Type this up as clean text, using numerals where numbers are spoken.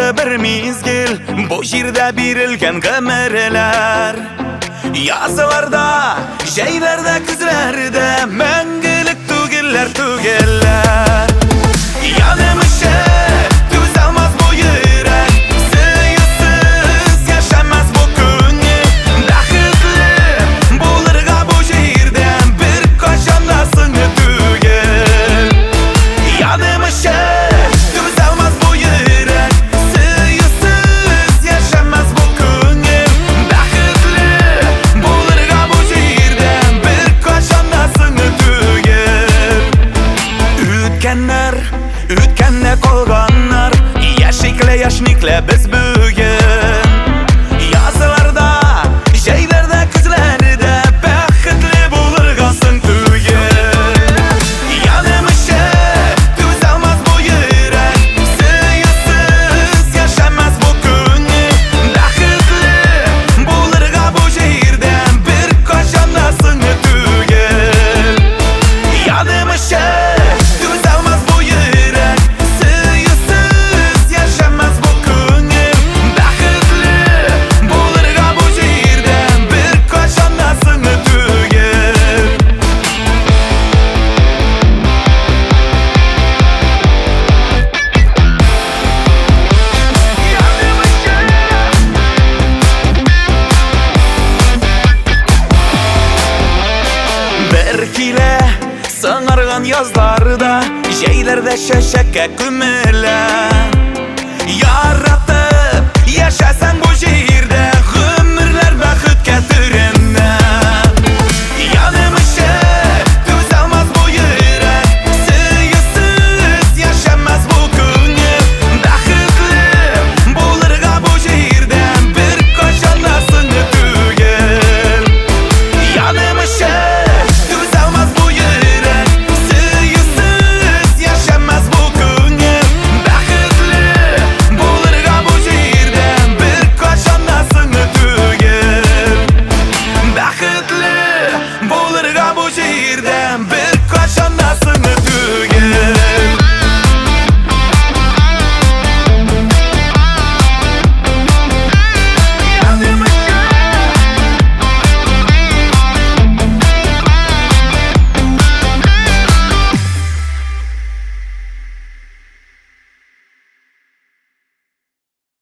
Ömrü bir mizgil, bu jirde birilgen gömeriler. Yazılarda, şeylerde, küzlerde Мәңгілік tugiller. Yanımışı düzelmez bu yürek, Sıyısız yaşamaz bu künye. Bәхетле bulurga bu jirden bir kaşanda sını tügel. Yanımışı düzelmez bu yürek, Sıyısız yaşamaz bu künye. Bәхетле bulurga bu jirden bir kaşanda sını tügel. Үткәнне калганнар, яшикле яшникле без бүген. Языларда, җәйләрдә, көзләрдә бәхетле булыргасың түгел. Yanımışы түзәлмәс бу йөрәк, Сыйсыз яшәмәс бу көнне. Бәхетле булырга бу җирдән бер качан да сыңы түгел. Yanımışı düzelmez bu yürek, Sıyısız yaşamaz bu künye. Bәхетле bulurga bu jirden bir kaçan da sını tügel. Bir kile sыңарган язларда, җәйләрдә чәчәккә күмелә. Яратып яшәсәң бу җир